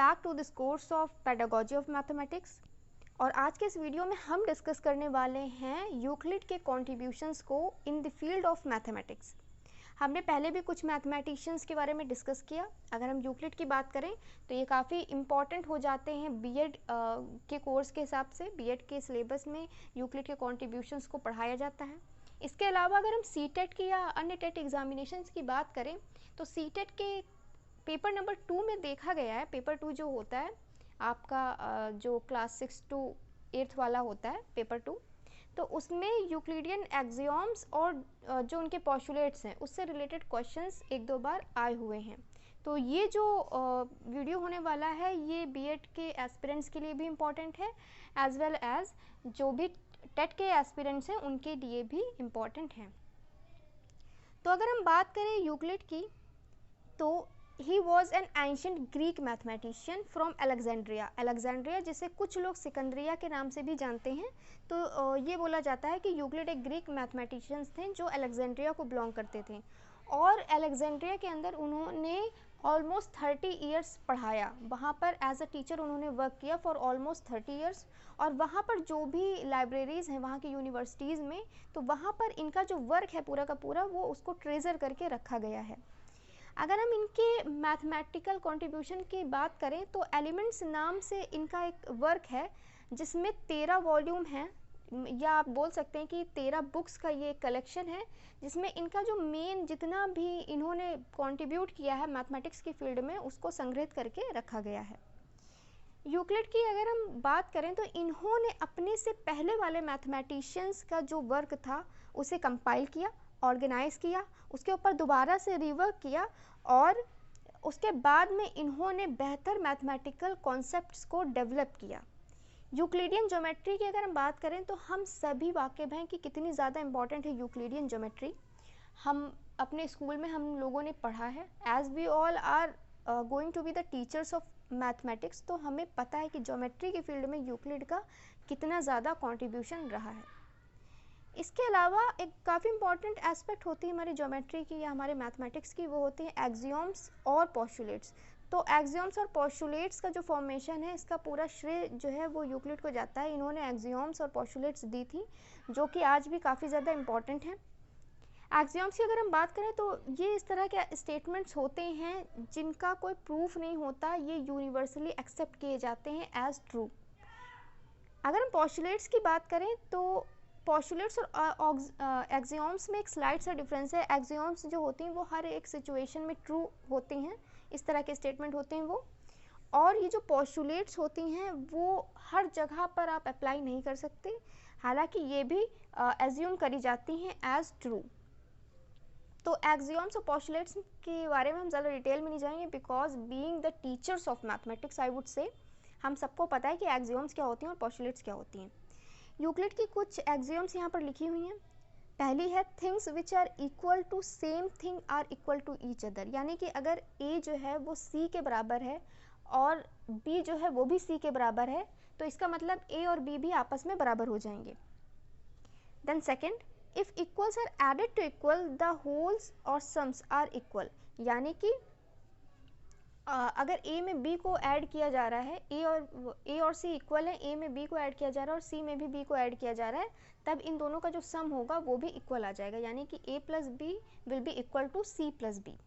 Back to this course of pedagogy of mathematics. और आज के इस वीडियो में हम डिस्कस करने वाले हैं यूक्लिड के कॉन्ट्रीब्यूशंस को in the field of mathematics. हमने पहले भी कुछ मैथमेटिशियंस के बारे में डिस्कस किया। अगर हम यूक्लिड की बात करें तो ये काफ़ी इम्पॉर्टेंट हो जाते हैं बीएड के कोर्स के हिसाब से। बीएड के सिलेबस में यूक्लिड के कॉन्ट्रीब्यूशंस को पढ़ाया जाता है। इसके अलावा अगर हम सीटेट की या अन्य टेट एग्जामिनेशंस की बात करें तो सीटेट के पेपर नंबर 2 में देखा गया है, पेपर 2 जो होता है आपका जो क्लास 6 to 8 वाला होता है पेपर 2, तो उसमें यूक्लिडियन एक्सियोम्स और जो उनके पोस्टुलेट्स हैं उससे रिलेटेड क्वेश्चंस एक दो बार आए हुए हैं। तो ये जो वीडियो होने वाला है ये बीएड के एस्पिरेंट्स के लिए भी इम्पॉर्टेंट है, एज वेल एज जो भी टेट के एस्पिरेंट्स हैं उनके लिए भी इम्पॉर्टेंट है। तो अगर हम बात करें यूक्लिड की तो he was an ancient Greek mathematician from Alexandria. Alexandria जिसे कुछ लोग सिकंद्रिया के नाम से भी जानते हैं। तो ये बोला जाता है कि यूक्लिड एक ग्रीक मैथमेटिशियंस थे जो अलेक्जेंड्रिया को बिलोंग करते थे और अलेक्जेंड्रिया के अंदर उन्होंने ऑलमोस्ट 30 ईयर्स पढ़ाया। वहाँ पर एज अ टीचर उन्होंने वर्क किया फॉर ऑलमोस्ट 30 ईयर्स। और वहाँ पर जो भी लाइब्रेरीज़ हैं वहाँ की यूनिवर्सिटीज़ में, तो वहाँ पर इनका जो वर्क है पूरा का पूरा वो उसको ट्रेजर करके रखा गया है। अगर हम इनके मैथमेटिकल कंट्रीब्यूशन की बात करें तो एलिमेंट्स नाम से इनका एक वर्क है जिसमें 13 वॉल्यूम हैं, या आप बोल सकते हैं कि 13 बुक्स का ये कलेक्शन है जिसमें इनका जो मेन जितना भी इन्होंने कंट्रीब्यूट किया है मैथमेटिक्स की फील्ड में उसको संग्रहित करके रखा गया है। यूक्लिड की अगर हम बात करें तो इन्होंने अपने से पहले वाले मैथमेटिशियंस का जो वर्क था उसे कंपाइल किया, ऑर्गेनाइज किया, उसके ऊपर दोबारा से रिवर्क किया और उसके बाद में इन्होंने बेहतर मैथमेटिकल कॉन्सेप्ट्स को डेवलप किया। यूक्लिडियन ज्योमेट्री की अगर हम बात करें तो हम सभी वाकिफ़ हैं कि कितनी ज़्यादा इम्पॉर्टेंट है यूक्लिडियन ज्योमेट्री। हम अपने स्कूल में हम लोगों ने पढ़ा है, as we all are going to be the teachers of mathematics, तो हमें पता है कि ज्योमेट्री की फील्ड में यूक्लिड का कितना ज़्यादा कॉन्ट्रीब्यूशन रहा है। इसके अलावा एक काफ़ी इंपॉर्टेंट एस्पेक्ट होती है हमारी ज्योमेट्री की या हमारे मैथमेटिक्स की, वो होती है एक्सियोम्स और पोस्टुलेट्स। तो एक्सियोम्स और पोस्टुलेट्स का जो फॉर्मेशन है इसका पूरा श्रेय जो है वो यूक्लिड को जाता है। इन्होंने एक्सियोम्स और पोस्टुलेट्स दी थी जो कि आज भी काफ़ी ज़्यादा इम्पॉर्टेंट हैं। एक्सियोम्स की अगर हम बात करें तो ये इस तरह के स्टेटमेंट्स होते हैं जिनका कोई प्रूफ नहीं होता, ये यूनिवर्सली एक्सेप्ट किए जाते हैं एज ट्रू। अगर हम पोस्टुलेट्स की बात करें तो पोस्टुलेट्स और एक्सियोम्स में एक स्लाइड सा डिफरेंस है। एक्सियोम्स जो होती हैं वो हर एक सिचुएशन में ट्रू होती हैं, इस तरह के स्टेटमेंट होते हैं वो, और ये जो पोस्टुलेट्स होती हैं वो हर जगह पर आप अप्लाई नहीं कर सकते, हालांकि ये भी एज्यूम करी जाती हैं एज ट्रू। तो एक्सियोम्स और पोस्टुलेट्स के बारे में हम ज़्यादा डिटेल में नहीं जाएंगे because being the teachers of mathematics I would say हम सबको पता है कि एक्सियोम्स क्या होती हैं और पोस्टुलेट्स क्या होती हैं। यूक्लिड की कुछ एक्सियोम्स यहाँ पर लिखी हुई हैं। पहली है things which are equal to same thing are equal to each other, यानी कि अगर ए जो है वो सी के बराबर है और बी जो है वो भी सी के बराबर है तो इसका मतलब ए और बी भी आपस में बराबर हो जाएंगे। Then second, if equals are added to equal the wholes और सम्स आर इक्वल, यानी कि अगर ए में बी को ऐड किया जा रहा है, ए और सी इक्वल है, ए में बी को ऐड किया जा रहा है और सी में भी बी को ऐड किया जा रहा है, तब इन दोनों का जो सम होगा वो भी इक्वल आ जाएगा, यानी कि A plus B will be equal to C plus B.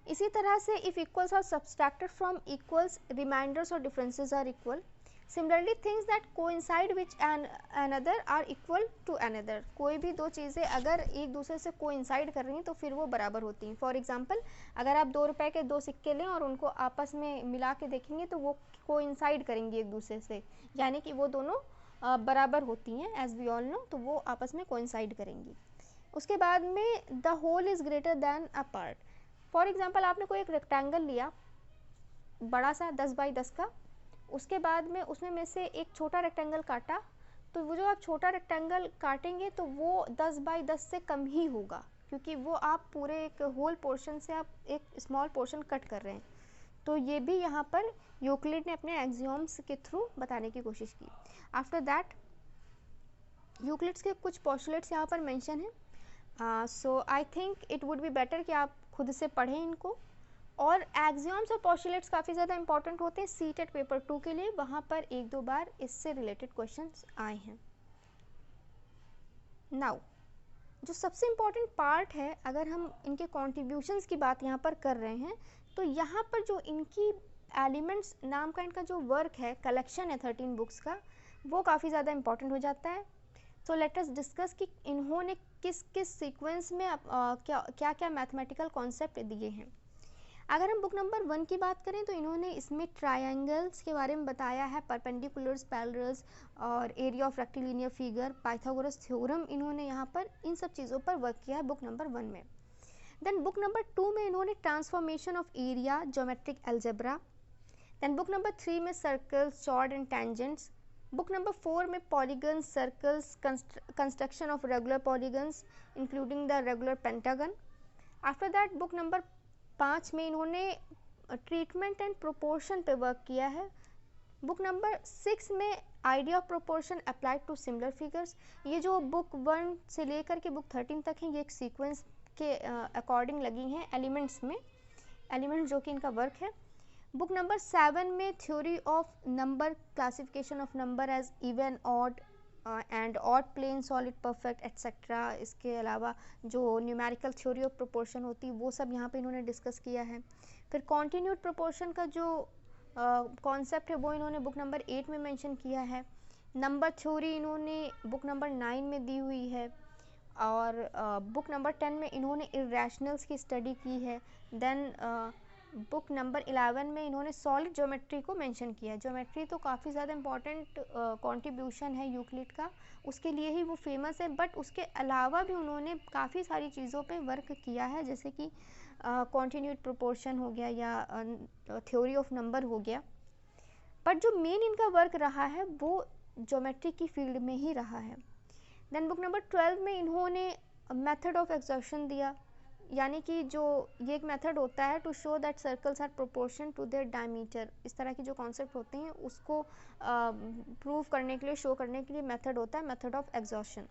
इसी तरह से if equals are subtracted from equals remainders और differences are equal. Similarly things that coincide with another are equal to another, कोई भी दो चीज़ें अगर एक दूसरे से कोइंसाइड कर रही हैं तो फिर वो बराबर होती हैं। फॉर एग्जांपल अगर आप 2 रुपए के 2 सिक्के लें और उनको आपस में मिला के देखेंगे तो वो कोइंसाइड करेंगी एक दूसरे से, यानी कि वो दोनों बराबर होती हैं एज वी ऑल नो, तो वो आपस में कोइंसाइड करेंगी। उसके बाद में the whole is greater than a part. For example आपने कोई एक रेक्टेंगल लिया बड़ा सा 10 बाई 10 का, उसके बाद में उसमें में से एक छोटा रेक्टेंगल काटा, तो वो जो आप छोटा रेक्टेंगल काटेंगे तो वो 10 बाई 10 से कम ही होगा क्योंकि वो आप पूरे एक होल पोर्शन से आप एक स्मॉल पोर्शन कट कर रहे हैं। तो ये भी यहाँ पर यूक्लिड ने अपने एक्सियोम्स के थ्रू बताने की कोशिश की। आफ्टर दैट यूक्लिड्स के कुछ पोस्टुलेट्स यहाँ पर मेंशन है, so I think it would be better कि आप खुद से पढ़ें इनको और एक्सियोम्स और पोस्टुलेट्स काफ़ी ज़्यादा इंपॉर्टेंट होते हैं सीटेट पेपर 2 के लिए, वहाँ पर एक दो बार इससे रिलेटेड क्वेश्चंस आए हैं। नाउ जो सबसे इम्पॉर्टेंट पार्ट है, अगर हम इनके कॉन्ट्रीब्यूशंस की बात यहाँ पर कर रहे हैं, तो यहाँ पर जो इनकी एलिमेंट्स नाम का इनका जो वर्क है, कलेक्शन है 13 बुक्स का, वो काफ़ी ज़्यादा इंपॉर्टेंट हो जाता है। सो लेट अस डिस्कस कि इन्होंने किस किस सीक्वेंस में क्या क्या मैथमेटिकल कॉन्सेप्ट दिए हैं। अगर हम बुक नंबर 1 की बात करें तो इन्होंने इसमें ट्रायंगल्स के बारे में बताया है, परपेंडिकुलर्स, पैरेलल्स और area of rectilinear figure, Pythagoras theorem, इन्होंने यहाँ पर इन सब चीज़ों पर वर्क किया है बुक नंबर 1 में। देन बुक नंबर 2 में इन्होंने transformation of area, geometric algebra. Then book number 3 में circles, chord and tangents. Book number 4 में polygons, circles, construction of regular polygons including the regular pentagon. After that book number 5 में इन्होंने treatment and proportion पे work किया है। Book number 6 में idea of proportion applied to similar figures. ये जो book 1 से लेकर के बुक 13 तक है, ये एक सीक्वेंस के अकॉर्डिंग लगी हैं एलिमेंट्स में, एलिमेंट्स जो कि इनका वर्क है। बुक नंबर 7 में theory of number, classification of number as even, odd and odd, plane, solid, perfect etcetera. इसके अलावा जो न्यूमेरिकल थ्योरी ऑफ प्रोपोर्शन होती है वो सब यहाँ पे इन्होंने डिस्कस किया है। फिर कॉन्टिन्यूड प्रोपोर्शन का जो कॉन्सेप्ट है वो इन्होंने बुक नंबर 8 में मेंशन किया है। नंबर थ्योरी इन्होंने बुक नंबर 9 में दी हुई है, और बुक नंबर 10 में इन्होंने इरेशनल्स की स्टडी की है। देन बुक नंबर 11 में इन्होंने सॉलिड ज्योमेट्री को मेंशन किया है। ज्योमेट्री तो काफ़ी ज़्यादा इंपॉर्टेंट कंट्रीब्यूशन है यूक्लिड का, उसके लिए ही वो फेमस है, बट उसके अलावा भी उन्होंने काफ़ी सारी चीज़ों पे वर्क किया है, जैसे कि कॉन्टिन्यूड प्रोपोर्शन हो गया या थ्योरी ऑफ नंबर हो गया। बट जो मेन इनका वर्क रहा है वो ज्योमेट्री की फील्ड में ही रहा है। देन बुक नंबर 12 में इन्होंने मेथड ऑफ एक्सर्शन दिया, यानी कि जो ये एक मेथड होता है to show that circles are proportion to their diameter. इस तरह की जो कॉन्सेप्ट होते हैं उसको प्रूव करने के लिए, शो करने के लिए मेथड होता है method of एक्सॉर्शन।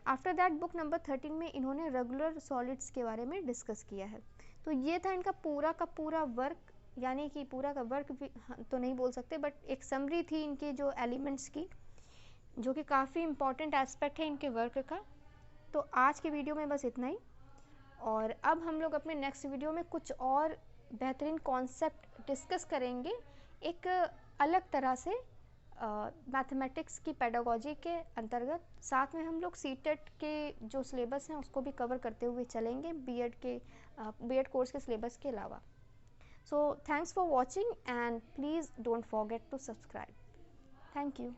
After that book number 13 में इन्होंने रेगुलर सॉलिड्स के बारे में डिस्कस किया है। तो ये था इनका पूरा का पूरा वर्क, यानी कि पूरा का वर्क भी तो नहीं बोल सकते, बट एक समरी थी इनके जो एलिमेंट्स की, जो कि काफ़ी इंपॉर्टेंट एस्पेक्ट है इनके वर्क का। तो आज के वीडियो में बस इतना ही, और अब हम लोग अपने नेक्स्ट वीडियो में कुछ और बेहतरीन कॉन्सेप्ट डिस्कस करेंगे, एक अलग तरह से मैथमेटिक्स की पेडागोजी के अंतर्गत। साथ में हम लोग सीटेट के जो सिलेबस हैं उसको भी कवर करते हुए चलेंगे, बीएड कोर्स के सिलेबस के अलावा। So thanks for watching and please don't forget to subscribe. Thank you.